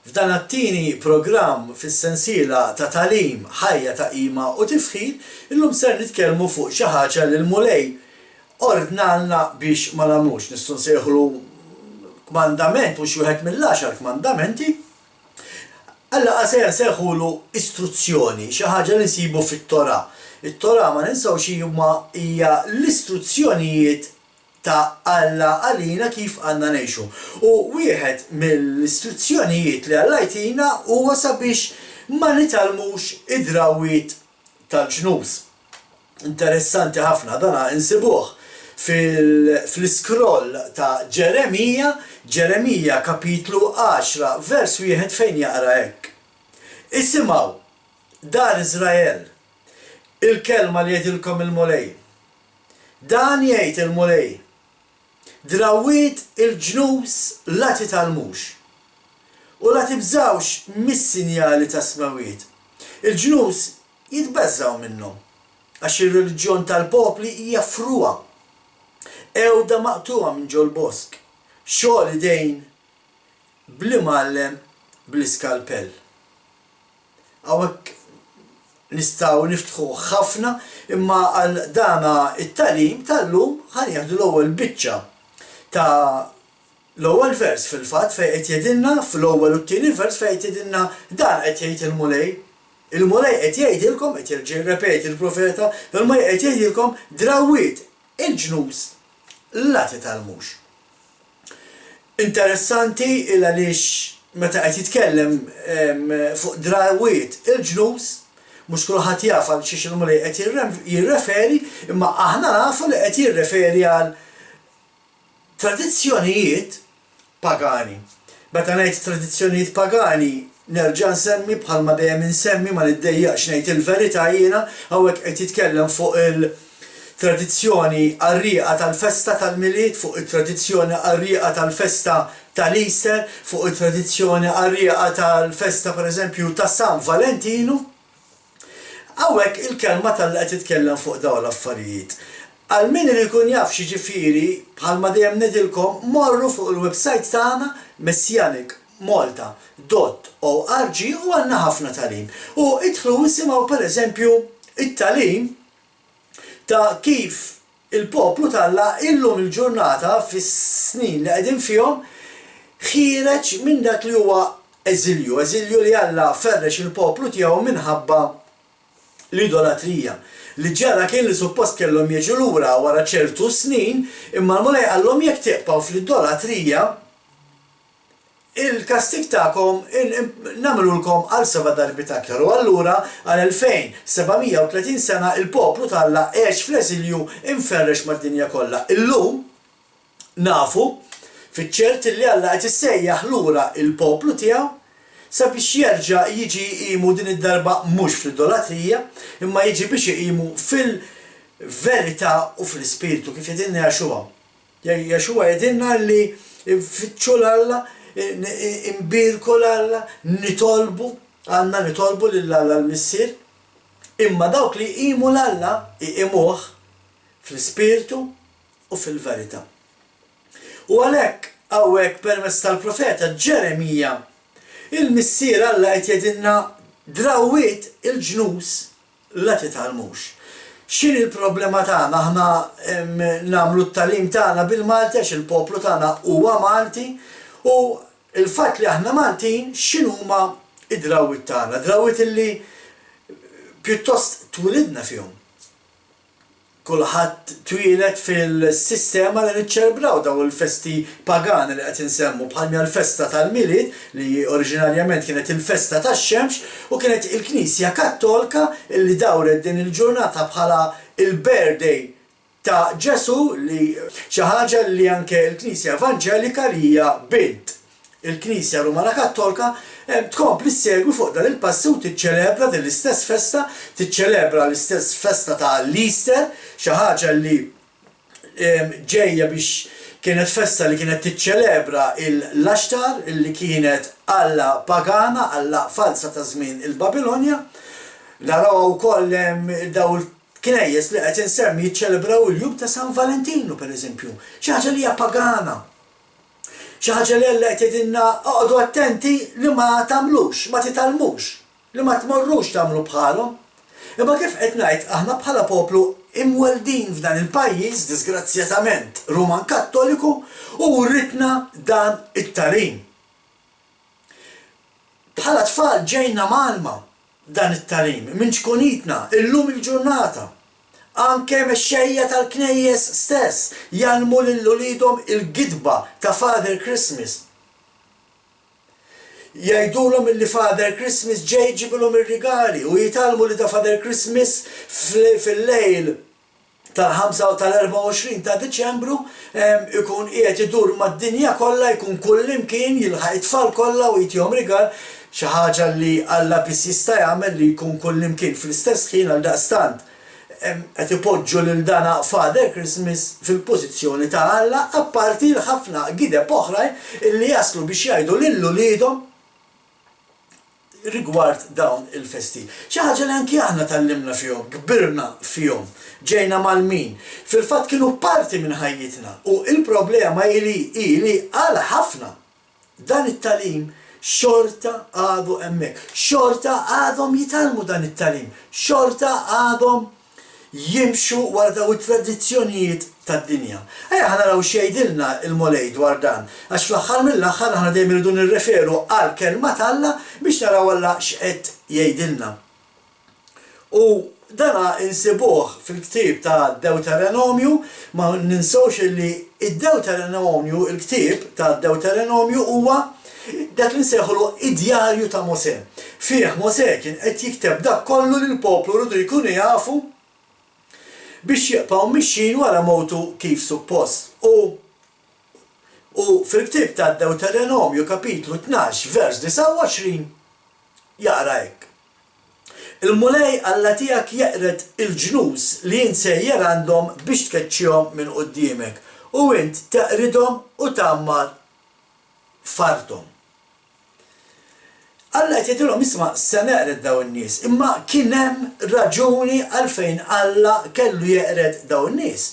F'dan it-tieni programm fis-sensiela ta' tagħlim ħajja ta' qima u tifħir, illum ser nitkellmu fuq xi ħaġa li l-Mulej ordnalna biex ma nagħmlux. Nistgħu nsejħulu kmandament mhux wieħed mill-10 kmandamenti. Alla qasejja nsejħulu istruzzjoni, xi ħaġa li nsibu fit-Torah. It-Torah ma ninsawx hija l-istruzzjonijiet ta' Alla għalina kif għandna ngħixu. U wieħed mill-istruzzjonijiet li Alla jtina huwa sabiex ma nitalmux id-drawwiet tal-ġnus. Interessanti ħafna dana insibuh fl-iskroll ta' Ġeremija kapitlu 10 vers 1 fejn jaqra hekk. Isimgħu dar Iżrael il-kelma li jgħidilkom il-Mulej. Dan jgħid il-Mulej. Drawwiet il-ġnus la titalmux. U la tibżawx mis-sinjali ta' smawiet. Il-ġnus jitbeżżaw minnhom. Għax ir-reliġjon tal-popli hija fruwa. Ewda maqtuha minn ġol bosk. Xogħol idejn bl-imgħallem bl-iskalpell. Hawnhekk nistgħu niftħu ħafna imma għal dana it-tagħlim tal-lum ħanieħdu l-ewwel biċċa ta' l-ewwel vers fil-fatt fejn qed jgħidilna fl-ewwel u t-tieni vers fejn qed jgħidilna dan qed jgħid il-Mulej. Il-Mulej qed jgħidilkom qed jerġa' jirrepeti il-profeta, il-Mulej qed jgħidilkom drawwiet il-ġnus la titalmux. Interessanti il għaliex meta qed jitkellem fuq drawwiet il-ġnus mhux kulħadd jaf għal xiex il-Mulej qed jirreferi, imma aħna nafu li qed jirreferi għal tradizzjonijiet pagani. Meta ngħid tradizzjonijiet pagani nerġa' nsemmi bħalma dejjem insemmi ma niddejjaqx ngħid il-verità jiena hawnhekk qed jitkellem fuq il-tradizzjoni għarrieqa tal-festa tal-Milied, fuq it-tradizzjoni għarrieqa tal-festa tal-Easter, fuq it-tradizzjoni għarrieqa tal-festa pereżempju ta' San Valentinu. Hawnhekk il-kelma tal-qed titkellem fuq dawn l-affarijiet. Għal min li jkun jaf xi ġifieri bħalma dejjem ngħidilkom morru fuq il-website tagħna messianicmalta.org u għandna ħafna tagħlim. U idħlu isimgħu pereżempju it-tagħlim ta' kif il-poplu talla illum il-ġurnata fis-snin li qegħdin fihom ħireġ minn dak li huwa eżilju li Alla ferrex il-poplu tiegħu minħabba l-idolatrija. Li ġara kien li suppost kellhom jiġu lura wara ċertu snin, imma l-Mulej qallhom jekk tibqgħu fl-idolatrija, il-kastig tagħkom nagħmlulkom għal 7 darbit aktar. U allura għal 2730 sena il-poplu talla għex fl-eżilju inferrex mad-dinja kollha. Illum nafu fiċ-ċert li Alla qed issejjaħ lura il-poplu tiegħu sabiex jerġa' jiġi jqimu din id-darba mhux fl-idolatrija, imma jiġi biex iqimu fil-verità u fl-ispiritu kif jgħidilna Jaxua. Jaxua jgħidilna li fitxu l-Alla, imbirku l-Alla, għandna nitolbu lill-Alla l-Missier, imma dawk li jqimu l-Alla jqimuh fl-ispiritu u fil-verità. U għalhekk hawnhekk permezz tal-profeta Ġeremija il-Missier Alla qed jgħidilna drawwiet il-ġnus la titalmux. X'inhi l-problema tagħna aħna nagħmlu t-tagħlim tagħna bil-Malti għax il-poplu tagħna huwa Malti u l-fatt li aħna Maltin x'inhuma id-drawwiet tagħna, drawwiet illi pjuttost twilidna fihom. Kulħadd twieled fil-sistema li niċċelebraw daw il-festi pagani li qed insemmu bħalmi l-festa tal-Milied li oriġinarjament kienet il-festa tax-Xemx u kienet il-Knisja Kattolika li dawret din il-ġurnata bħala il-birthday ta' Ġesu li xi ħaġa li anke l-Knisja Evanġelika li hija bint il-Knisja Rumana Kattolika tkompli segwi fuq dan il-passi u tiċċelebra din l-istess festa, tiċċelebra l-istess festa ta' l-Easter, xi ħaġa li ġejja biex kienet festa li kienet tiċċelebra l-Axtar li kienet Alla pagana, Alla falsa ta' żmien il-Babilonja. Naraw ukoll daw il-knejjes li qed insemmi jiċċelebraw il-jum ta' San Valentinu pereżempju, xi ħaġa li hija pagana. Xi ħaġa li Alla qed jgħidilna oqgħodu attenti li ma tagħmlux, ma titalmux, li ma tmorrux tagħmlu bħalhom. Imma kif qed ngħid aħna bħala poplu imweldin f'dan il-pajjiż disgrazzjatament Ruman Kattoliku u rritna dan it-talim. Bħala tfal ġejna malma dan it-talim minn ġkunitna illum il-ġurnata. Anke mexxejja tal-knejjes stess jalmu lil ulidhom il-gidba ta' Father Christmas. Jgħidulhom li Father Christmas ġej ġibilhom ir-rigali u jitalmu li ta' Father Christmas fil-lejl tal-5 u tal-24 ta' Diċembru ikun qiegħed idur mad-dinja kollha, jkun kullimkien jilħaq it-tfal kollha u jitihom rigal, xi ħaġa li Alla biss jista' jagħmel li jkun kullimkien fl-istess ħin għal daqstant qed ipoġġu lil dan Father Christmas fil-pożizzjoni ta' Alla, apparti l-ħafna gideb oħrajn illi jaslu biex jgħidu lil uliedhom rigward dawn il-festi. Xi ħaġa li anki aħna tallimna fihom, kbirna fihom, ġejna mal-min. Fil-fatt kienu parti minn ħajjitna u il-problema ili għal ħafna dan it-talim xorta għadu hemmhekk, xorta għadhom jitalmu dan it-talim, xorta għadhom jimxu wara daw it-tradizzjonijiet tad-dinja. Ejja ħana naraw xejdilna il-Molej dwar dan, għax fl-aħħar mill-aħħar aħna dejjem irridu nirreferu għal kelma Alla biex naraw Alla x'qed jgħidilna. U dana insibuh fil-ktieb ta' Deuteronomju, ma ninsawx li id-Deuteronomju, il-ktieb ta' Deuteronomju huwa dak li nsejħulu id-djarju ta' Mosè. Fih Mosè kien qed jikteb dak kollu li l-poplu rridu jkunu jafu biex jibqgħu mixjin wara mowtu kif suppost. U fil-ktieb ta' Deuteronomju kapitlu 12 vers 29 jaqra hekk. Il-Mulej Alla tiegħek jeqret il-ġnus li jinsejjer għandhom biex tkeċċihom minn quddiemek u int teqridhom u tagħmmar farthom. Alla qed jgħidilhom isma' se neqred dawn in-nies, imma kien hemm raġuni għalfejn Alla kellu jeqred dawn in-nies.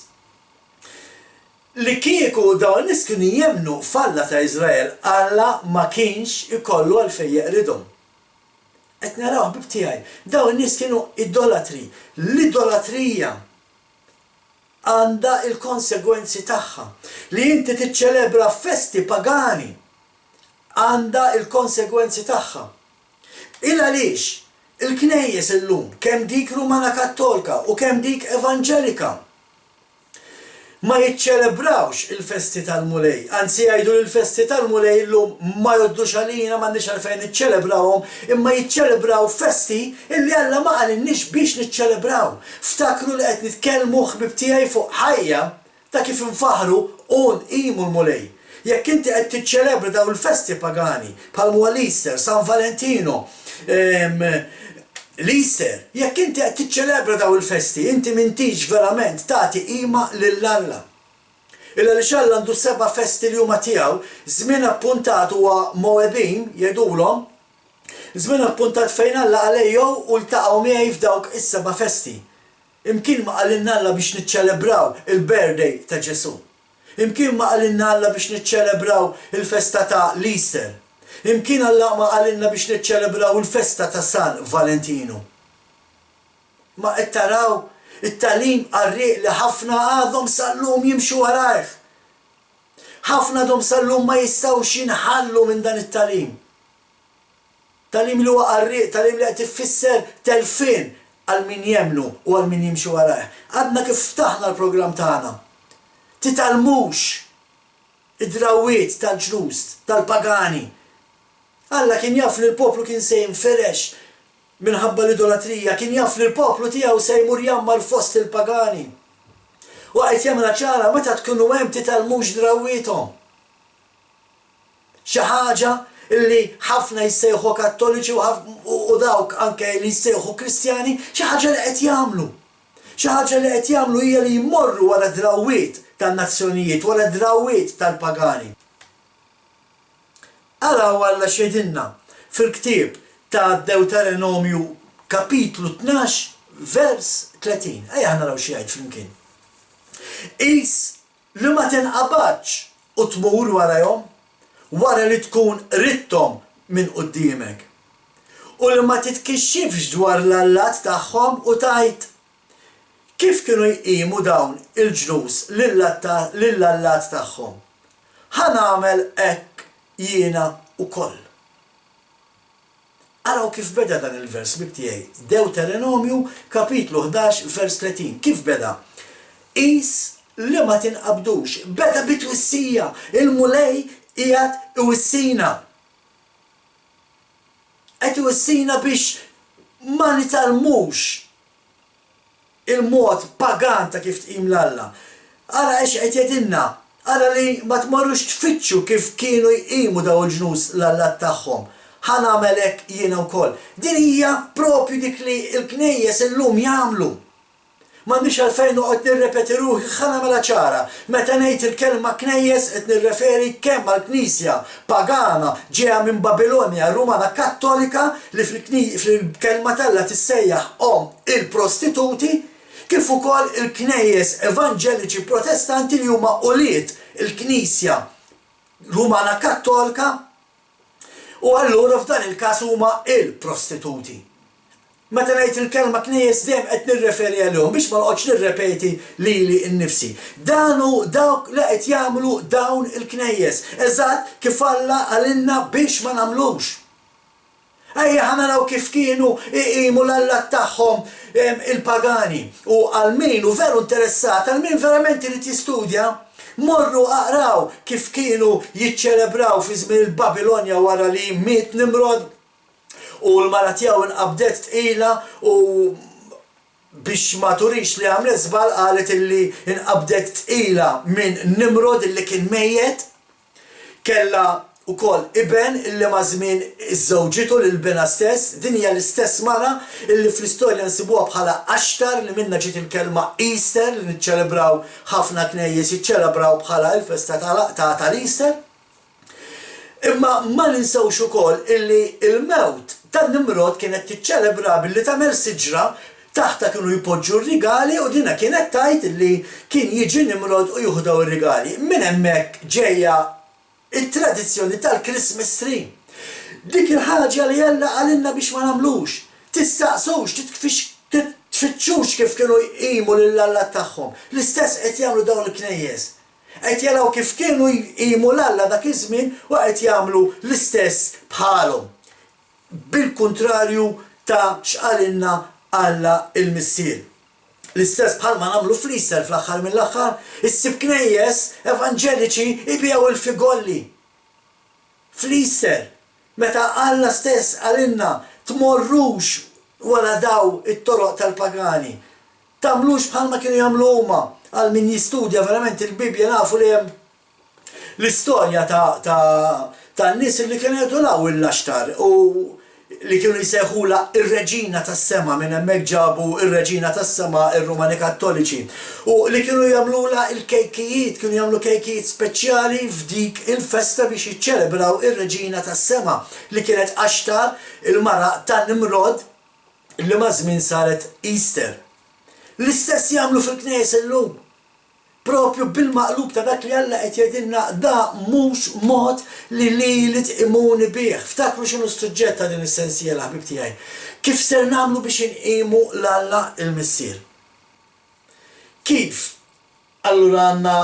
Li kieku dawn in-nies kienu jemmnu f'Alla ta' Iżrael, Alla ma kienx ikollu għalfejn jeqridhom. Qed naraw ħbib tiegħi, dawn in-nies kienu idolatri. L-idolatrija għandha il-konsegwenzi tagħha. Li inti tiċċelebra festi pagani għandha il-konsegwenzi tagħha. Il għaliex il-knejjes illum kemm dik Rumana Kattolika u kemm dik Evanġelika ma jiċċelebrawx il-festi tal-Mulej, anzi jgħidu l-festi tal-Mulej illum ma joddux għalina m'għandniex għalfejn niċċelebrawhom, imma jiċċelebraw festi illi Alla ma qalinniex biex niċċelebraw. Ftakru li qed nitkellmu ħbib tiegħi fuq ħajja ta' kif infaħru u nqimu l-Mulej. Jekk inti qed tiċċelebra daw il-festi pagani, bħal l-Easter, San Valentino, l-Easter, jekk inti qed tiċċelebra daw il-festi, inti m'intix verament tagħti qima lil Alla. Illa li Alla għandu 7 festi li huma tiegħu, żmien appuntat huwa Moebim jgħidulhom, żmien appuntat fejn Alla għalejjew u ltaqgħu miegħi f'dawk is-7 festi. Imkien ma qalinna Alla biex niċċelebraw il-birthday ta' Ġesu. Imkien ma qalinna Alla biex niċċelebraw il-festa ta' l-Easter. Imkien Alla ma qalinna biex niċċelebraw il-festa ta' San Valentino. Ma qed taraw it-talim qarrieq li ħafna għadhom sal-lum jimxu warajh. Ħafna għadhom sal-lum ma jistgħux jinħallu minn dan it-talim. Talim li huwa qarrieq, talim li qed ifisser telfien għal min jemnu u għal min jimxu warajh. Għadna kif ftaħna l-programm tagħna. Titalmux id-drawiet tal-ġnus, tal-pagani. Alla kien jaf li l-poplu kien se jinferex minħabba l-idolatrija, kien jaf li l-poplu tiegħu se jmur jammar fost il-pagani. U qed jagħmilha ċara meta tkunu hemm titalmux drawietom. Xi ħaġa illi ħafna jissejħu Kattoliċi u dawk anke li jissejħu Kristjani, xi ħaġa li qed jagħmlu. Xi ħaġa li qed jagħmlu hija li jmorru wara drawiet tan-nazzjonijiet, wara drawiet tal-pagani. Araw Alla x'jgħidilna fil-ktieb ta' Deuteronomju kapitlu 12 vers 30. Ejja naraw xi jgħid flimkien. Qis li ma tinqabadx u tmur warahom wara li tkun ridthom minn quddiemek. U li ma titkixxifx dwar l-allat tagħhom u tajt kif kienu jqimu dawn il-ġnus lill-allat tagħhom. Ħanagħmel hekk jiena wkoll. Araw kif beda dan il-vers bibtiegħi. Deuteronomju kapitlu 11 vers 30. Kif beda? Qis li ma tinqabdux. Beda bitwissija. Il-mulej qiegħed iwissina. Qed iwissina biex ma nitalmux il-mod pagan ta' kif tqim l-Alla. Ara ex qed jgħidilna, ara li ma tmorrux tfittxu kif kienu jqimu daw il-ġnus l-allat tagħhom. Ħanagħmel hekk jiena wkoll. Din hija propju dik li l-knejjes illum jagħmlu. M'għandix għalfejn noqgħod nirrepeti ruħi ħanagħmilha ċara. Meta ngħid il-kelma knejjes qed nirreferi kemm għall-Knisja pagana ġejja minn Babilonja Rumana Kattolika li fil-kelma tella tissejjaħ il-prostituti kif ukoll il-knejjes evanġeliċi protestanti li huma uliet il-Knisja Rumana Kattolika u allura f'dan il-każ huma il-prostituti. Meta ngħid il-kelma knejjes dejjem qed nirreferi għalihom biex ma noqgħodx nirrepeti lili nnifsi. Dawk li qed jagħmlu dawn il-knejjes eżatt kif Alla għalilna biex ma nagħmlux. Ejja ħanaraw kif kienu jqimu l-allat tagħhom il-pagani u għal min hu veru interessat, għal min verament irid jistudja, morru aqraw kif kienu jiċċelebraw fi żmien il-Babilonja wara li miet Nimrod u l-mara tiegħu inqabdet tqila u biex ma turix li għamlet żball qalet illi inqabdet tqila minn Nimrod illi kien mejjed, kellha wkoll iben illi ma' żmien iż-żewġitu lil-bena stess, din hija l-istess mara illi fl-istorja nsibuha bħala Ashtar li minnha ġiet il-kelma Easter li niċċelebraw ħafna knejjes jiċċelebraw bħala il-festa tal-Easter. Imma ma ninsewx ukoll illi il-mewt tan Nimrod kienet tiċċelebra billi tagħmel siġra taħta kienu jpoġġu r-rigali u dina kienet tajt illi kien jiġi Nimrod u jieħu daw ir-rigali. Minn hemmhekk ġejja it-tradizzjoni tal-Christmas tree. Dik il-ħaġa li Alla għalilna biex ma nagħmlux. Tistaqsux, tfittxux kif kienu jqimu lill-allat tagħhom. L-istess qed jagħmlu dawn il-knejjes. Qed jaraw kif kienu jqimu l-Alla dak iż-żmien u qed jagħmlu l-istess bħalhom. Bil-kontrarju ta' x'qalilna Alla il-Missier. L-istess bħalma nagħmlu fl-Easter fl-aħħar mill-aħħar, issib knejjes evanġeliċi jbiegħu il-figolli. Fl-Easter, meta Alla stess għalilna tmorrux wara daw it-toroq tal-pagani. Tagħmlux bħalma kienu jagħmlu huma għal min jistudja verament il-Bibja nafu li hemm l-istorja tan-nies li kienu jadulaw il-Ashtar u li kienu jseħħula ir-Reġina tas-Sema minn hemmhekk ġabu ir-Reġina tas-Sema ir-Rumani Kattoliċi. U li kienu jagħmluha il-kejkijiet, kienu jagħmlu kejkijiet speċjali f'dik il-festa biex jiċċelebraw ir-Reġina tas-Sema li kienet Ashtar il-mara ta' Nimrod li ma' żmien saret Easter. L-istess jagħmlu fil-knejjes illum. Propju bil-maqlub ta' dak li Alla qed jgħidilna da mhux mod li tqimuni bih. Ftakru x'inhu s-suġġett ta' din is-sensiela ħbib tiegħi. Kif ser nagħmlu biex inqimu l-Alla il-Missier? Kif allura għandna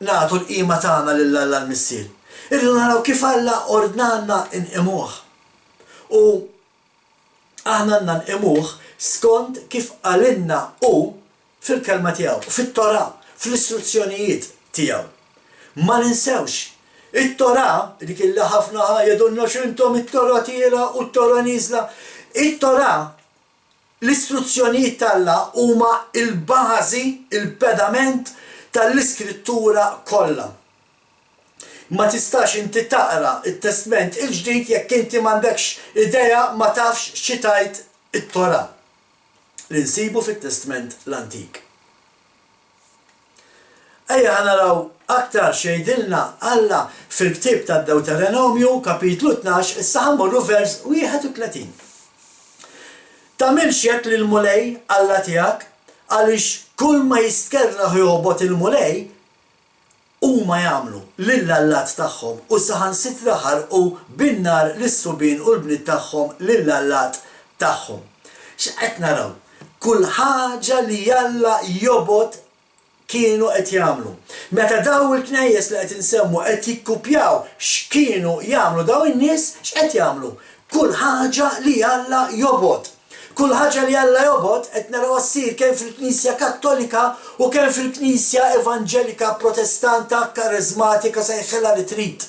nagħtu l-qima tagħna lill-Alla l-Missier? Irridu naraw kif Alla ordnanna inqimuh. U aħna għandna nqimuh skont kif għalilna u fil-kelma tiegħu, fit-Torah, fl-istruzzjonijiet tiegħu. Ma ninsewx, it-Torah dik illi ħafna jgħidulna x'intom it-Torah tiela u t-Torah nieżla. It-Torah l-istruzzjonijiet tagħha huma l-bażi, il-pedament tal-iskrittura kollha. Ma tistax inti taqra it-Testament il-ġdid jekk inti m'għandekx idea ma tafx xi tajt it-Torah li nsibu fit-Testament l-Antik. Ejja naraw aktar xejdilna Alla fil-ktib tad-Deuteronomju kapitlu 12 issa ħammorru vers 31. Tagħmilx hekk lill-mulej Alla tiegħek għaliex kull ma jistkerraħ joħbot il-mulej huma jagħmlu. lill-allat tagħhom u saħansitra ħarqu bin-nar lis-subien u l-bniet tagħhom lill-allat tagħhom. X'qed naraw? Kull ħaġa li Alla jobod kienu qed jagħmlu. Meta daw il-knejjes li qed insemmu qed jikkupjaw x'kienu jagħmlu daw in-nies, x'qed jagħmlu? Kull ħaġa li Alla jobod. Kull ħaġa li Alla jobod qed naraw ssir kemm fil-Knisja Kattolika u kemm fil-Knisja Evanġelika Protestanta Karizmatika sejħilha li trid.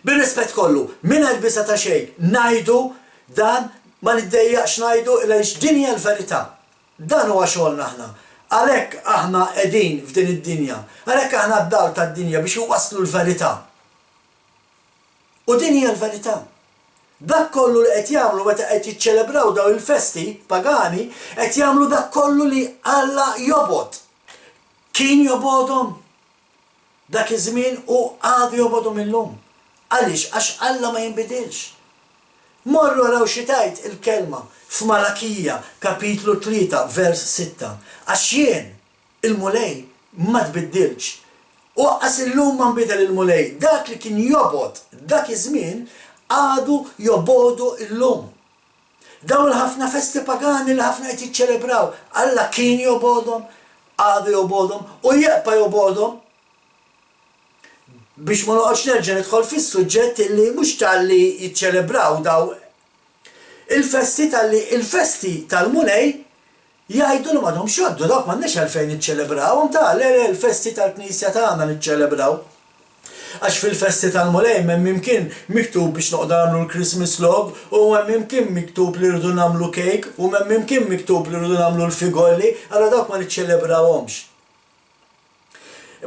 Bir-rispett kollu, mingħajr biża' ta' xejn, ngħidu dan ma niddejjaqx ngħidu għaliex din hija l-verità. Dan huwa xogħolna aħna. Għalhekk aħna qegħdin f'din id-dinja, għalhekk aħna d-dawl tad-dinja biex iwasslu l-verità. U din hija l-verità. Dak kollu li qed jagħmlu meta qed jiċċelebraw daw il-festi pagani, qed jagħmlu dak kollu li Alla jobod. Kien jobodhom dak iż-żmien u għadu jobodhom illum. Għaliex? Għax Alla ma jinbidilx. Morru raw xi tgħid il-kelma f'Malakija kapitlu 3 vers 6. Għax jien il-mulej ma tbiddilx. U qas illum ma nbidel il-mulej. Dak li kien jobod dak iż-żmien għadu jobodu illum. Daw il-ħafna festi pagani li ħafna qed jiċċelebraw, Alla kien jobodhom, għadu jobodhom u jibqa' jobodhom. Biex ma noqgħodx nerġa' nidħol fis-suġġett li mhux talli jiċċelebraw daw il-festi il-festi tal-mulej jgħidu li m'għadhomx jgħoddu dawk m'għandniex għalfejn niċċelebrawhom il-festi tal-Knisja tagħna niċċelebraw. Għax fil-festi tal-mulej m'hemm imkien miktub biex noqgħdu nagħmlu l-Christmas log u hemm imkien miktub li rridu nagħmlu cake u hemm imkien miktub li rridu nagħmlu l-figolli, allura dawk ma niċċelebrawhomx.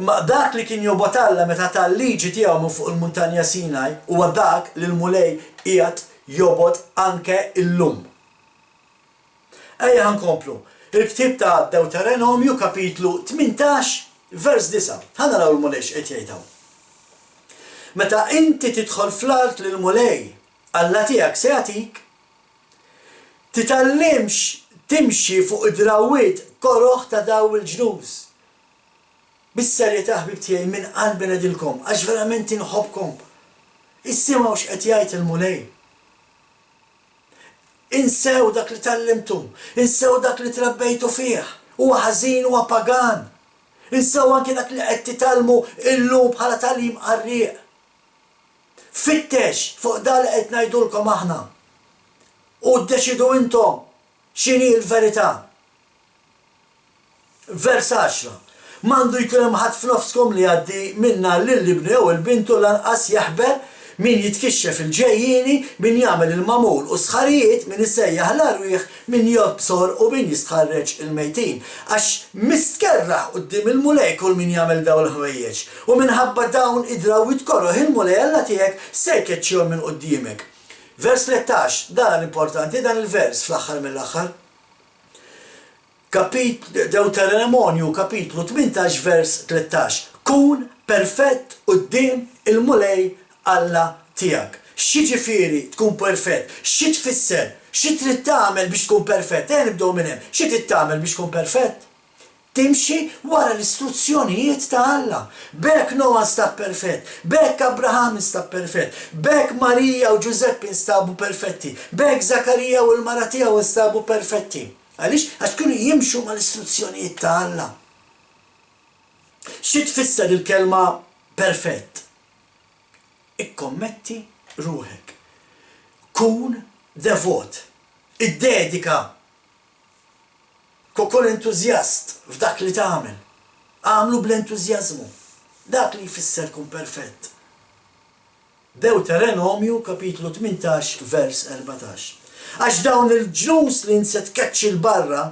Imma dak li kien jobod Alla meta tal-liġi tiegħu minn fuq il-Muntanja Sinaj huwa dak li l-mulej qiegħed jobod anke illum. Ejja ħankomplu. Il-ktieb ta' Deuteronomju kapitlu 18 vers 9. Ħa naraw il-mulej x'qed jgħidhawn. Meta inti tidħol fl-art li l-mulej Alla tiegħek se jagħtik, titallimx timxi fuq id-drawwiet koroħ ta' daw il-ġnus. Bis-serjetà ħbib tiegħi minn qalbi ngħidilkom għax verament inħobbkom. Issimgħu x'qed jgħid il-mulej. Insew dak li tallimtu, insew dak li trabbejtu fih, huwa ħażin huwa pagan. Insew anke dak li qed titallmu illum bħala tagħlim qarrieq. Fittex fuq dal qed ngħidulkom aħna. U ddeċidu intom x'inhi l-verità. Vers 10. M'għandu jkun hemm ħadd f'nofskom li jgħaddi minna lill-ibni jew il-bintu lanqas jaħbel min jitkixxef il-ġejjieni, min jagħmel il-mamul u sħarijiet, min isejjaħ l-arwieħ, min jobsor u min jistħarreġ il-mejtin. Għax mistkerraħ quddiem il-mulej kull min jagħmel dawn il-ħwejjeġ. U minħabba dawn id-drawwiet koroħ il-mulej Alla tiegħek se jkeċċihom minn quddiemek. Vers 13, dan l-importanti, dan il-vers fl-aħħar mill-aħħar. Deuteronomju kapitlu 18 vers 13. Kun perfett quddiem il-mulej Alla tiegħek. X'jiġifieri tkun perfett? X'i tfisser? X'i trid tagħmel biex tkun perfett? Nibdew minn hemm. X'i trid tagħmel biex tkun perfett? Timxi wara l-istruzzjonijiet ta' Alla. B'hekk Noa stab perfett, b'hekk Abraham stab perfett, b'hekk Marija u Giuseppe instabu perfetti, b'hekk Zakarija u l-mara tiegħu instabu perfetti. Għaliex? Għax kienu jimxu mal-istruzzjonijiet ta' Alla. X'i tfisser il-kelma perfett? Ikkommetti ruħek. Kun devot. Iddedika. Kun entużjast f'dak li tagħmel. Għamlu bl-entużjażmu. Dak li jfisser kun perfett. Deuteronomju kapitlu 18 vers 14. Għax dawn il-ġnus li nset tkeċċi l-barra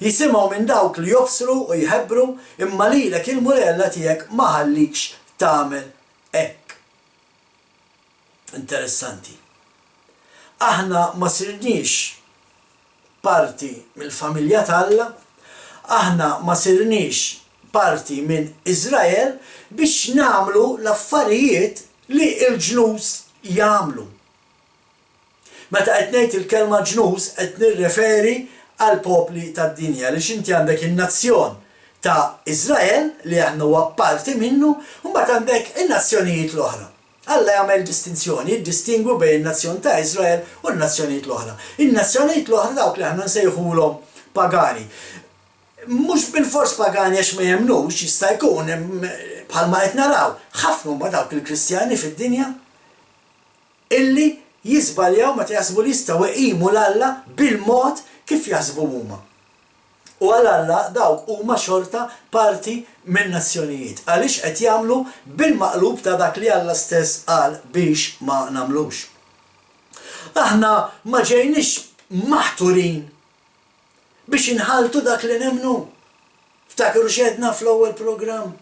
jisimgħu minn dawk li jobsru u jħebbru imma lilek il-mulej Alla tiegħek ma ħallikx tagħmel hekk. Interessanti. Aħna ma sirniex parti mill-familja ta' Alla, aħna ma sirniex parti minn Iżrael biex nagħmlu l-affarijiet li l-ġnus jagħmlu. Meta qed ngħid il-kelma ġnus qed nirreferi għal popli tad-dinja li x'inti għandek in-nazzjon ta' Izrael li aħna huwa parti minnu, u mbagħad għandek in-nazzjonijiet l-oħra. Alla jagħmel distinzjoni, jiddistingwu bejn in-nazzjon ta' Izrael u n-nazzjonijiet l-oħra. In-nazzjonijiet l-oħra dawk li aħna nsejħulhom pagani. Mhux bil-fors pagani għax ma jemnux, jista' jkun bħalma qed naraw ħafna huma dawk il-Kristjani fid-dinja illi jiżbaljaw meta jaħsbu li jistgħu iqimu l-Alla bil-mod kif jaħsbu huma. U għal-Alla dawk huma xorta parti minn nazzjonijiet. Għaliex qed jagħmlu bil-maqlub ta' dak li Alla stess qal biex ma nagħmlux. Aħna ma ġejniex maħturin biex inħaltu dak li nemnu. Ftakru xedna fl-ewwel programm.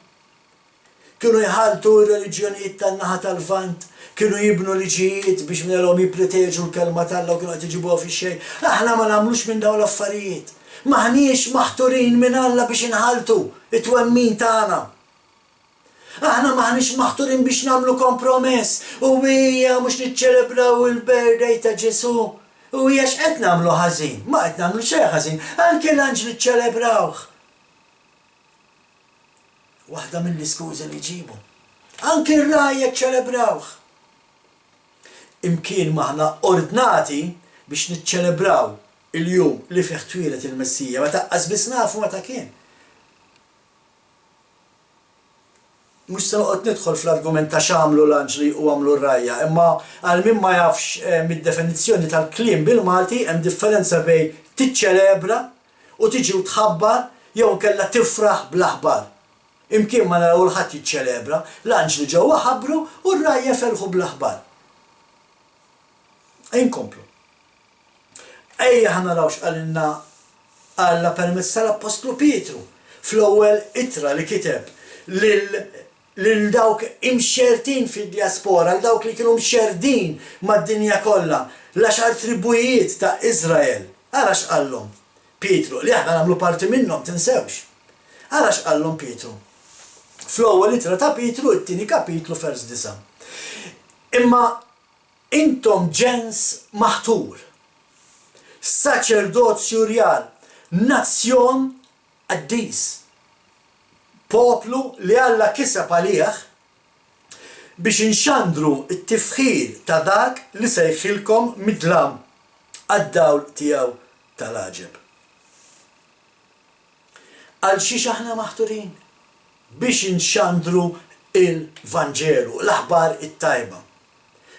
Kienu jħaltu r-reliġjonijiet tan-naħa tal-Vant, kienu jibnu liġijiet biex minnhom jipproteġu l-kelma tal-Alla u kienu qed iġibuha fix-xejn. Aħna ma nagħmlux minn dawn l-affarijiet. Maħniex maħturin minn Alla biex inħaltu it-twemmin tagħna. Aħna maħniex maħturin biex nagħmlu kompromess u hija mhux niċċelebraw il-birthday ta' Ġesu. U hija x'qed nagħmlu ħażin, ma qed nagħmlu xejn ħażin, anke l-anġli ċċelebrawh. Waħda mill-iskużi li jġibu. Anke r-rajja ċċelebrawh. Imkien maħna ordnati biex niċċelebraw il-jum li fih twilet il-Messija, ma taqqas biss nafu meta kien. Mhux se noqgħod nidħol fl-argument ta' x'għamlu l-anġli u għamlu r-rajja, imma għal min ma jafx mid-definizzjoni tal-kliem bil-Malti hemm differenza bejn tiċċelebra u tiġi u tħabbar jew kellha tifraħ bl-aħbar. Imkien ma naraw l-ħadd jiċċelebra, l-anġli ġewwa ħabbru u r-rajja ferħu bl-aħbar. Inkomplu. Ejja ħa narawx għalina Alla permezz tal-Apostlu Pietru fl-ewwel ittra li kiteb lil dawk imxertin fid-diaspora, l dawk li kienu mxerdin mad-dinja kollha, l-10 tribujiet ta' Izrael. Ara x'qallhom Pietru li aħna nagħmlu parti minnhom tinsewx. Ara x'qallhom Pietru. Fl-ewwel ittra ta' Pietru, it-tieni kapitlu vers 9. Imma intom ġens maħtur, saċerdozju rjal, nazzjon qaddis, poplu li Alla kiseb għalih biex inxandru t-tifħir ta' dak li se jħilkom midlam għad-dawl tiegħu tal-aġeb. Għal xiex aħna maħturin? Biex inxandru il-Vanġelu, l-aħbar it-tajba.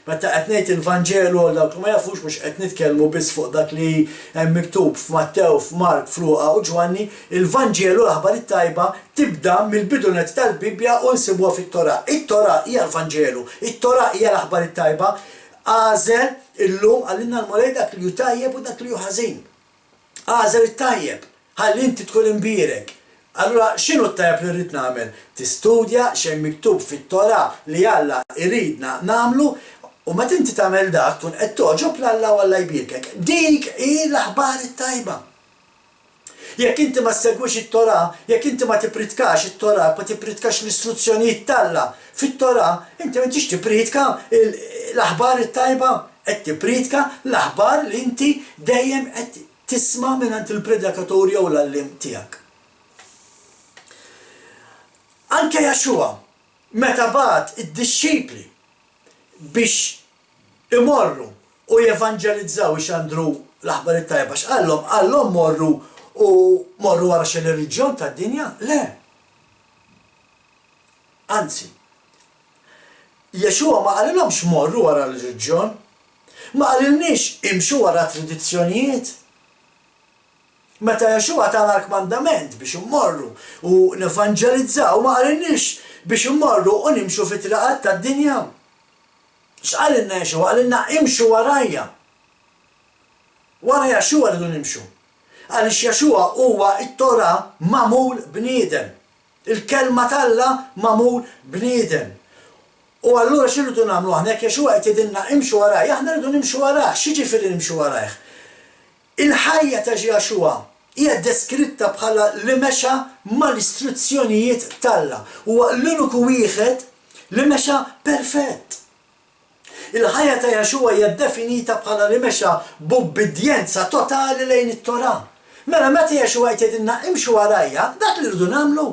Meta qed ngħid il-Vanġelu għal dawk li ma jafux mhux qed nitkellmu biss fuq dak li hemm miktub f'Mattew, f'Mark, f'Luqa u Ġwanni, il-Vanġelu l-aħbar it-tajba tibda mill-bidunet tal-Bibja u nsibuha fit-Torah. It-Torah hija l-Vanġelu, it-Torah hija l-aħbar it-tajba. Għażel illum għallinna l-molej dak li hu tajjeb u dak li hu ħażin. Għażel it-tajjeb, ħalli inti tkun imbierek. Allura x'inhu t-tajjeb li rrid nagħmel? Tistudja x'hemm miktub fit-Torah li Alla jridna nagħmlu. U meta inti tagħmel dak tkun qed toġob l-Alla u Alla jbierkek. Dik hi l-aħbar it-tajba. Jekk inti ma segwix it-Torah, jekk inti ma tippritkax it-Torah, ma tippritkax l-istruzzjonijiet tal-Alla fit-Torah, inti ma tix tippritka l-aħbar it-tajba, qed tippritka l-aħbar li inti dejjem qed tisma' mingħand il-predikatur jew l-għalliem tiegħek. Anke Jaxua, meta bagħat id-dixxipli biex imorru u jevanġelizzaw ixandru l-aħbar it-tajba, x'qallhom morru u morru wara xi reliġjon tad-dinja? Le. Anzi, Jaxua ma qalilhomx morru wara l-reliġjon, ma qalilniex imxu wara tradizzjonijiet. Meta Jaxua tagħna l-kmandament biex immorru u nevanġelizzaw ma qalilniex biex immorru u nimxu fit-traqat tad-dinja. X'qalilna Jaxua? Qalilna imxu warajja. Wara Jaxua rridu nimxu. Għaliex Jaxua huwa t-Torah magħmul bniedem. Il-kelma tal-Alla magħmul bniedem. U allura x'irridu nagħmlu aħna jekk Jaxua qed jgħidilna imxu warajja, aħna rridu nimxu warajh. X'jiġifieri nimxu warajh? Il-ħajja ta' Jaxua hija deskritta bħala li mexa mal-istruzzjonijiet tal-Alla. Huwa l-uniku wieħed li mexa perfett. Il-ħajja ta' Jaxua hija definita bħala li mexa b'ubbidjenza totali lejn it-Torah. Mela meta Jexua jgħidilna imxu warajja, dak li rridu nagħmlu.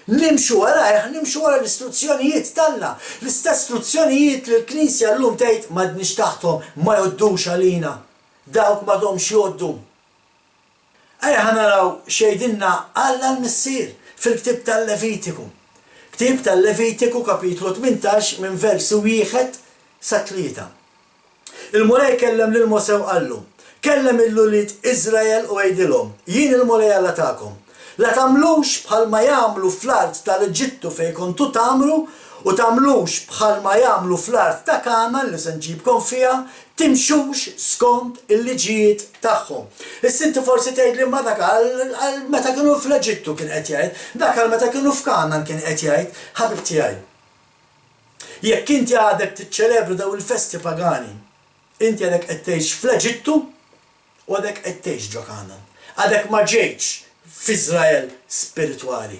Nimxu warajja, nimxu wara l-istruzzjonijiet tagħna. L-istess istruzzjonijiet li l-Knisja llum tgħid m'għadniex taħthom ma jgħoddux għalina. Dawk m'għadhomx jgħoddu. Ejja ħanaraw xejdilna Alla l-Missier fil-Ktieb tal-Levitiku. Ktieb tal-Levitiku kapitlu 18 minn versu 1 sa 3. Il-mulej kellem lil Mose u qallu: kellem il-lulit Izrael u għajdilhom, jien il-mulej Alla tagħkom. La tagħmlux bħalma jagħmlu fl-art tal-Eġittu fejn kontu tagħmlu u tagħmlux bħalma jagħmlu fl-art ta' Kanaan li se nġibkom fiha, timxux skont il-liġijiet tagħhom. Issa inti forsi tgħidli ma dak għal meta kienu fl-Eġittu kien qed jgħid, dak għal meta kienu f'Kanaan kien qed jgħid, ħabib tiegħi. Jekk inti għadek tiċċelebru daw il-festi pagani, inti għadek qed tgħix fl-Eġittu u għadek qed tgħix ġo Kanaan. Għadek ma ġejtx f'Iżrael spiritwali.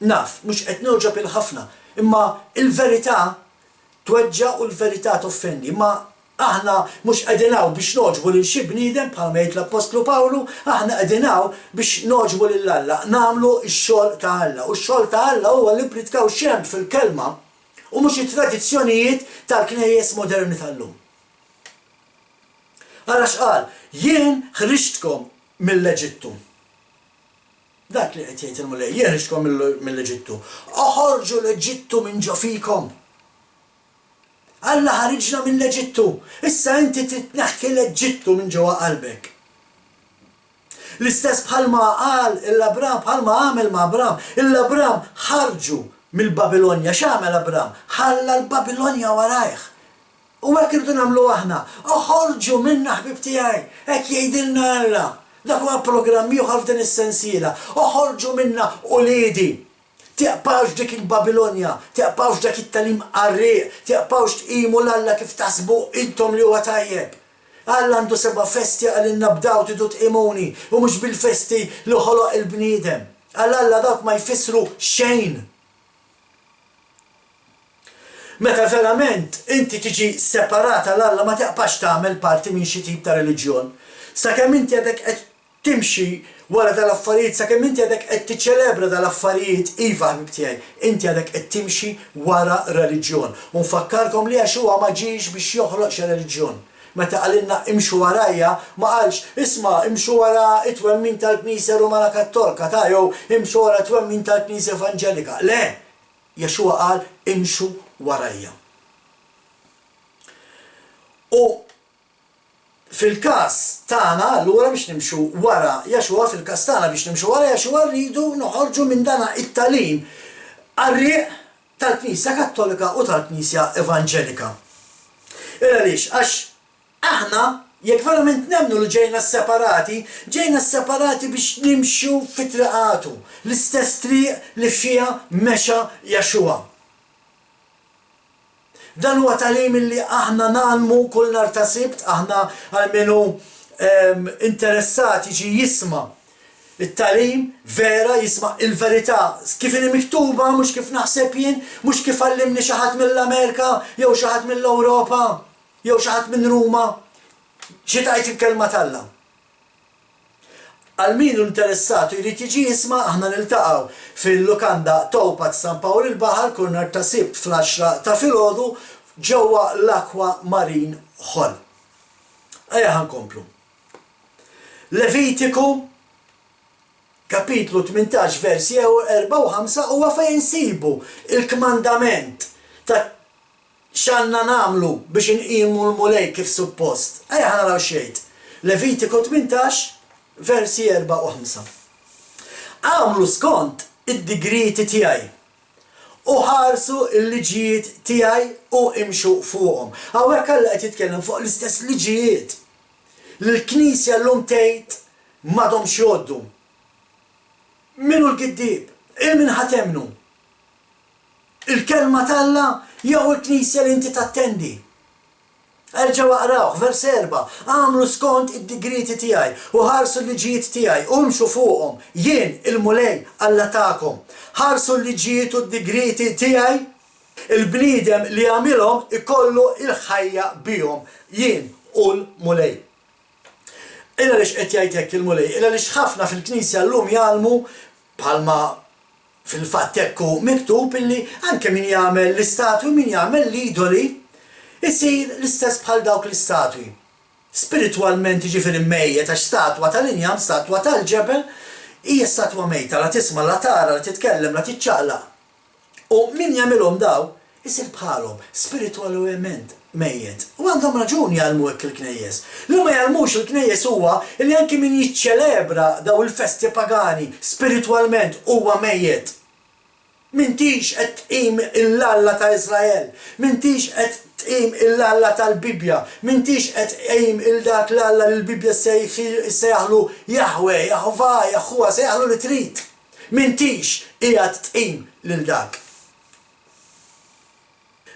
Naf, mhux qed noġob il-ħafna, imma il-verità tweġġa' u l-verità toffendi. Imma aħna mhux qegħdinaw biex noġbu lil xi bniedem bħalma jgħid l-Apostlu Pawlu, aħna qegħdinaw biex noġbu lil Alla, nagħmlu x-xogħol ta' Alla. U x-xogħol ta' Alla huwa li npritkaw xemm fil-kelma u mhux it-tradizzjonijiet tal-knejjes moderni tal-lum. Għalax qal, jien ħriġtkom mill-Eġittu. Dak li qed jgħid il-mulej, jien ħriġtkom mill-Eġittu. Oħorġu l-Eġittu minn ġo fikom. Alla ħariġna mill-Eġittu. Issa inti titneħħi l-Eġittu minn ġewwa qalbek. L-istess bħalma qal il-Abram, bħalma għamel ma' Abram. Il-Abram ħarġu mill-Babilonja. X'għamel Abram? Ħalla l-Babilonja warajh. U hekk irridu nagħmlu aħna. Oħorġu minna ħbib tiegħi, hekk jgħidilna Alla. Dak huwa programm ieħor f'din is-sensiela. Oħorġu minna uliedi. Tiqpawx dik il-Babilonja, tiqpawx dak it-talim qarrieq, tiqpawx tqimu l-Alla kif taħsbu intom li huwa tajjeb. Alla għandu 7 festi għalinna bdaw tidu tqimuni u mhux bil-festi li ħoloq il-bniedem. Alla dawk ma jfissru xejn. Meta verament inti tiġi separata l-Alla ma teqpax tagħmel parti minn xi tip ta' reliġjon. Sakemm inti għadek qed timxi wara dal-affarijiet, sakemm inti għadek qed tiċċelebra dal-affarijiet, iva ħbib tiegħi, inti għadek qed timxi wara reliġjon. U nfakkarkom li għax huwa ma ġiex biex joħloq xi reliġjon. Meta qalilna imxu warajja, ma qalx isma' imxu wara it-twemmin tal-Knisja Rumana Kattolika ta' jew imxu wara twemmin tal-Knisja Evanġelika. Le, Jexua qal imxu warajja. U fil-każ tagħna allura biex nimxu wara Jexua, fil-każ tagħna biex nimxu wara Jexua rridu noħorġu minn dana it-talim qarrieq tal-Knisja Kattolika u tal-Knisja Evanġelika. Għaliex għax aħna jekk verament nemmnu li ġejna separati biex nimxu fit-triqatu, l-istess triq li fiha mexa Jexua. Dan huwa talim li aħna nagħmlu kull nhar ta' Sibt, aħna għalmenu interessati ġi jisma' it-talim vera, jisma' il-verità kif inhi miktuba, mhux kif naħseb jien, mhux kif għallimni xi ħadd mill-Amerika, jew xi ħadd mill-Ewropa, jew xi ħadd minn Ruma. Xi tajt il-kelma t'Alla. Għal min interessatu jrid jiġi jisma' aħna niltaqgħu fil-lukanda Towpath San Pawl il-Baħar kull nhar ta' Sibt fl-10 ta' filgħodu ġewwa l-Aqua Marine Hall. Ejja ħankomplu. Levitiku kapitlu 18 versi 4 u 5 huwa fejn insibu il-kmandament ta' x'għandna nagħmlu biex inqimu l-mulej kif suppost. Ejja ħanaraw xejn. Levitiku 18 versi 4 u 5. Għamlu skont id-digriti tiegħi u ħarsu l-liġijiet tiegħi u imxu fuqhom. Hawnhekk Alla qed jitkellem fuq l-istess liġijiet li l-Knisja llum tgħid m'għadhomx jgħoddu. Minu l-kiddib? Il-min ħatemnu? Il-kelma t'Alla jew il-Knisja li inti tattendi? Erġa' waqrawh, vers 4. Għamlu skont id-digriti tiegħi u ħarsu l-liġijiet tiegħi u mxu fuqhom. Jien il-mulej Alla tagħkom. Ħarsu l-liġijiet u d-digriti tiegħi, il-bniedem li għamilhom ikollu il-ħajja bihom. Jien u l-mulej. Illa lix qed jgħid hekk il-mulej, illa lix ħafna fil-Knisja llum jgħalmu bħalma fil-fatt hekk hu miktub illi anke min jagħmel l-istatwi min jagħmel l-idoli isir l-istess bħal dawk l-istatwi. Spiritwalment jiġifieri mejjed għax statwa tal-injam, statwa tal-ġebel hija statwa mejta la tisma' la tara, la titkellem, la tiċċaqlaq. U min jagħmilhom daw isir bħalhom spiritwalment mejjed. U għandhom raġun jgħalmu hekk il-knejjes. Li ma jgħalmux il-knejjes huwa li anke min jiċċelebra daw il-festi pagani spiritwalment huwa mejjed. M'intix qed tqim il-Alla ta' Iżrael, m'intix qed tqim il-Alla tal-Bibja, m'intix qed tqim il-dak l-Alla li l-Bibja sejjaħlu Jahwe, Jahova, Jaħwa, sejjaħlu li trid. M'intix qiegħed tqim lil dak.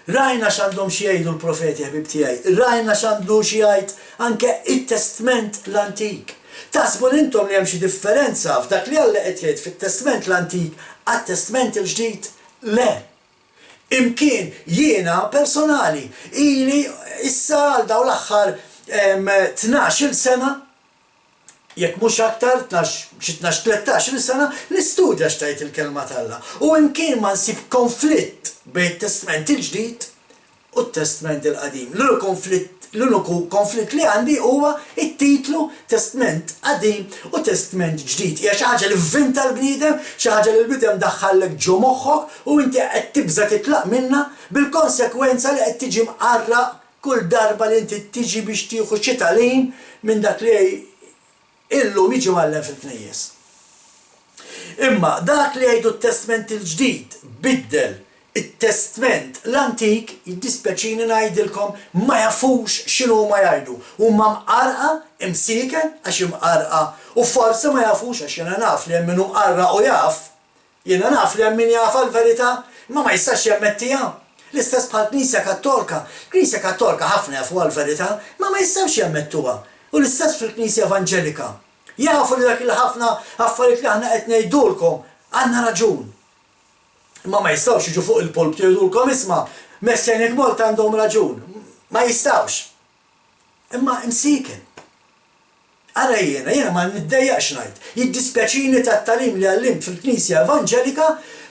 Rajna x'għandhom xi jgħidu l-profeti ħbib tiegħi, rajna x'għandu xi jgħid anke it-Testament l-Antik. Tasbu intom li hemm xi differenza f'dak li Alla qed jgħid fit-Testament l-Antik għat-Testament il-ġdid? Le. Imkien jiena personali ili issa għal daw l-aħħar 12-il sena jekk mhux aktar 12-13 sena nistudja x'tajt il-kelma tal-Alla. U imkien ma nsib konflitt bejn it-Testament il-ġdid u t-Testament il-qadim. L-uniku konflitt li għandi huwa it-titlu Testament qadim u Testament ġdid. Hija xi ħaġa li vvinta l-bniedem, xi ħaġa li l-bniedem daħħallek ġo moħħok u inti qed tibża titlaq minnha bil-konsekwenza li qed tiġi mqarraq kull darba li inti tiġi biex tieħu xi tagħlim minn dak li illum jiġi mgħallem fil-knejjes. Imma dak li jgħidu t-Testament il-ġdid biddel it-Testament l-Antik jiddispjaċini ngħidilkom ma jafux x'inhu ma jgħidu. Huma mqarqa imsiken għax imqarqa u forsi ma jafux għax jiena naf li hemm min hu mqarraq u jaf. Jiena naf li hemm min jaf għall-verità ma jistax jammettiha. L-istess bħal Knisja Kattolika. Knisja Kattolika ħafna jafu għall-verità ma jistgħux jammettuha. U l-istess fil-Knisja Evanġelika. Jafu li dak il-ħafna affarijiet li aħna qed ngħidulkom għandna raġun. Ma jistawx jiġu fuq il-pulp jgħidulkom isma' messejnek molt għandhom raġun. Ma jistawx. Imma imsiken. Ara jiena ma niddejjaqx ngħid. Jiddispjaċini tat-talim li għallimt fil-Knisja Evanġelika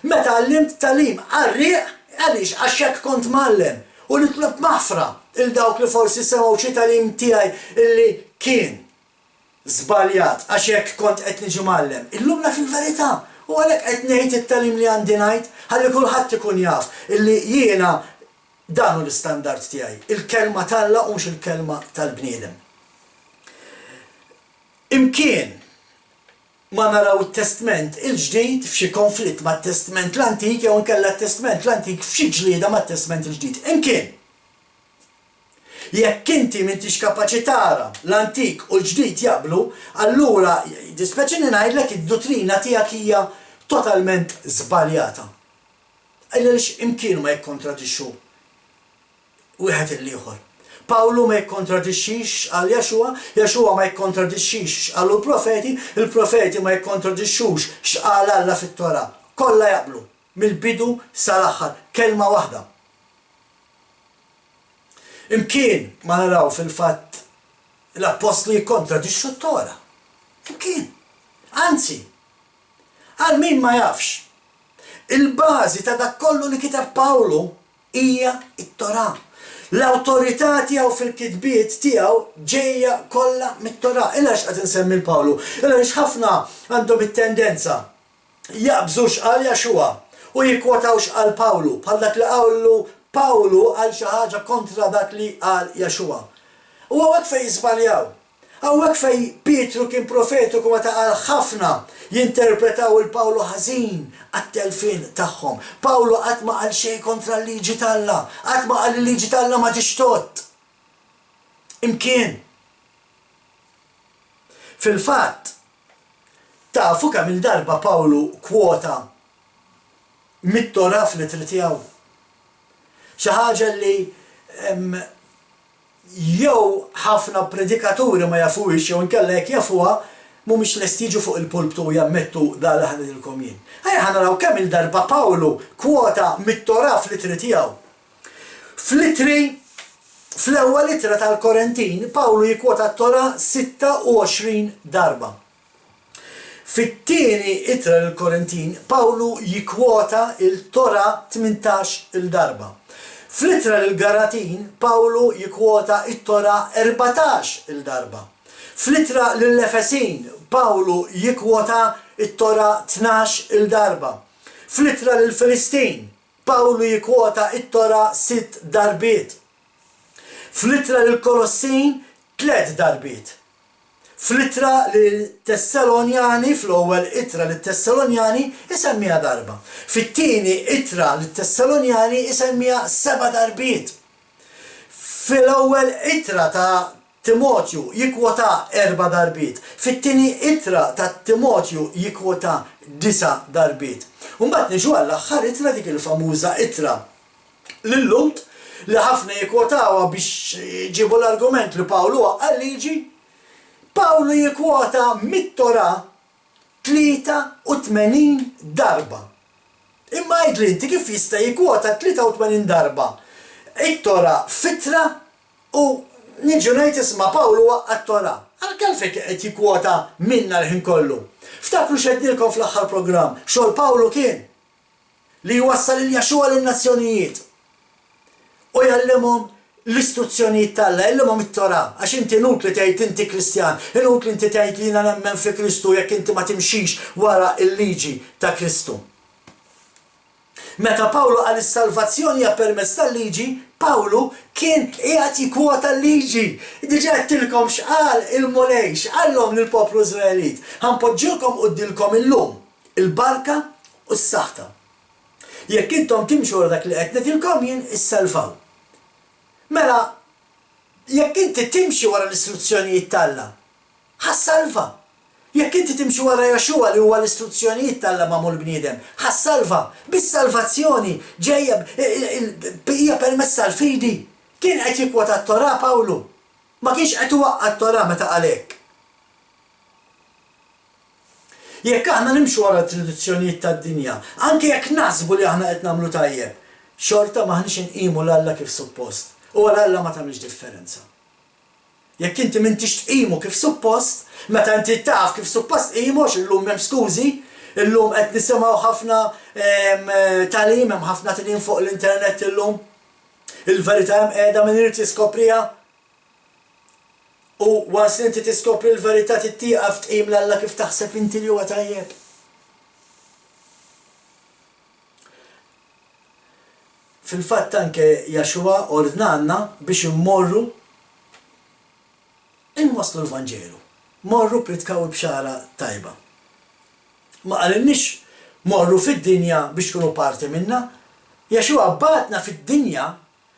meta għallimt talim għarrieq għaliex għax hekk kont mgħallem u nitlob maħfra il dawk li forsi semgħu xi talim tiegħi illi kien żbaljat għax hekk kont qed niġi mgħallem. Illum naf il-verità. U għalhekk qed ngħid it-talim li għandi ngħid ħalli kulħadd ikun jaf illi jiena dan hu l-istandard tiegħi. Il-kelma tal-Alla mhux il-kelma tal-bniedem. Imkien ma naraw it-Testament il-ġdid f'xi konflitt mat-Testament l-Antik jew inkella t-Testament l-Antik f'xi ġlieda mat-Testament il-ġdid. Imkien. Jekk inti m'intix kapaċi tara l-Antik u l-ġdid jaqblu, allura dispeċini ngħidlek id-dottrina tiegħek hija totalment żbaljata. Għaliex imkien ma jikkontradixxu wieħed il-ieħor. Pawlu ma jikkontradixxix għal Jaxua, Jaxua ma jikkontradixxix għal il-profeti, il-profeti ma jikkontradixxux x'qal Alla fit-Torah. Kollha jaqblu mill-bidu sal-aħħar kelma waħda. Imkien ma naraw fil-fatt l-apostli jikkontradixxu t-Torah. Imkien. Anzi, għal min ma jafx. Il-bażi ta' dak kollu li kitab Pawlu hija t-Torah. L-awtorità tiegħu fil-kitbiet tiegħu ġejja kollha mit-Torah. Illa x'qed insemmi l-Pawlu. Illa ħafna għandhom it-tendenza jaqbżu x'qal Jaxua u jikkwotawx x'qal Pawlu bħal dak li qawlu Pawlu għal xi ħaġa kontra dak li qal Jaxua. U hawnhekk fejn jiżbaljaw. Hawnhekk fejn Pietru kien profetiku meta qal ħafna jinterpretaw il-Pawlu ħażin għat-telfin tagħhom. Pawlu qatt ma qal xejn kontra l-liġi tal-Alla, qatt ma qal il-liġi tal-Alla ma tixtot. Imkien. Fil-fatt, tafu kemm il-darba Pawlu kwota mit-Torah fl-itri tiegħu. Xi ħaġa li jew ħafna predikaturi ma jafuhiex jew inkella jekk jafuha mhumiex lesti jiġu fuq il-pulptu jammettu dan li ħanidilkom jien. Ejja ħanaraw kemm il-darba Pawlu kwota mit-Torah fl-itri tiegħu. Fl-itri Fl-ewwel ittra tal-Korintin, Pawlu jikkwota t-Tora 26 darba. Fit-tieni ittra l-Korintin, Pawlu jikkwota il-Tora 18 il-darba. Fl-ittra l-Galatin, Pawlu jikkwota it-Tora 14 il-darba. Fl-ittra l-Efesin, Pawlu jikkwota it-Tora 12 il-darba. Fl-ittra l-Filistin, Pawlu jikkwota it-Tora 6 darbiet. Fl-ittra l-Kolossin 3 darbiet. Fl-ittra l-Tessalonjani, fl-ewwel ittra l-Tessalonjani isemmiha darba. Fit-tieni ittra l-Tessalonjani isemmiha 7 darbiet. Fil-ewwel ittra ta' Timotju jikkwota 4 darbiet. Fit-tieni ittra ta' Timotju jikkwota 9 darbiet. Mbagħad niġu għall-aħħar ittra dik il-famuża ittra lill-Lut li ħafna jikkwotawha biex jġibu l-argument li Pawlu għal liġi. Pawlu jikkwota mit-Tora 83 darba. Imma jgħidli inti kif jista' jikkwota 83 darba it-Tora fitra u niġu ngħid isma' Pawlu għat-Tora. Għalfejn qed jikkwota minna l-ħin kollu. Ftakru xeddilkom fl-aħħar programm, xogħol Pawlu kien li jwassal il-Jaxua lin-nazzjonijiet u jgħallimhom l-istruzzjonijiet tal-Alla, jgħallimhom it-Tora, għax inti inutli tgħid inti Kristjan, inutli inti tgħid li jiena nemmen fi Kristu jekk inti ma timxix wara l-liġi ta' Kristu. Meta Pawlu għal is-salvazzjoni hija permezz tal-liġi, Pawlu kien qiegħed jikkwota l-liġi. Diġà qedtilkom x'qal il-Mulej, x'qalhom lill-poplu Iżraelit. Ħanpoġġilkom qudielkom illum il-barka u s-saħta. Jekk intom timxu wara dak li qed ngħidilkom jien issalvaw. Mela, jekk inti timxi wara l-istruzzjonijiet tal-Alla, ħassalva. Jekk inti timxi wara Jaxua li huwa l-istruzzjonijiet tal-Alla magħmul bniedem, ħassalva. Bis-salvazzjoni ġejja hija permezz tal-fidi. Kien qed jikkwota t-Tora Pawlu. Ma kienx qed iwaqqa t-Tora meta għalek. Jekk aħna nimxu wara t-tradizzjonijiet tad-dinja, anke jekk naħsbu li aħna qed nagħmlu tajjeb, xorta maħniex inqimu l-Alla kif suppost. U l-Alla ma tagħmilx differenza. Jekk inti m'intix tqimu kif suppost, meta inti taf kif suppost qimux illum m'hemm skużi, illum qed nisimgħu ħafna tagħlim, hemm ħafna tagħlim fuq l-internet illum. Il-verità hemm qiegħda min irid jiskopriha. U once inti tiskopri l-verità tittieqaf tqim l-Alla kif taħseb inti li huwa tajjeb. Fil-fatt anke Jaxua ordnanna biex immorru inwasslu l-Vanġelu. Morru pritkaw bxara tajba. Ma qalinniex morru fid-dinja biex tkunu parti minna. Jaxua batna fid-dinja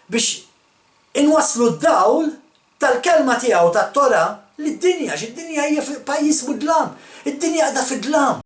biex inwasslu d-dawl tal-kelma tiegħu tat-Tora lid-dinja, x'id-dinja hija pajjiż mudlam. Id-dinja qiegħda fid-dlam.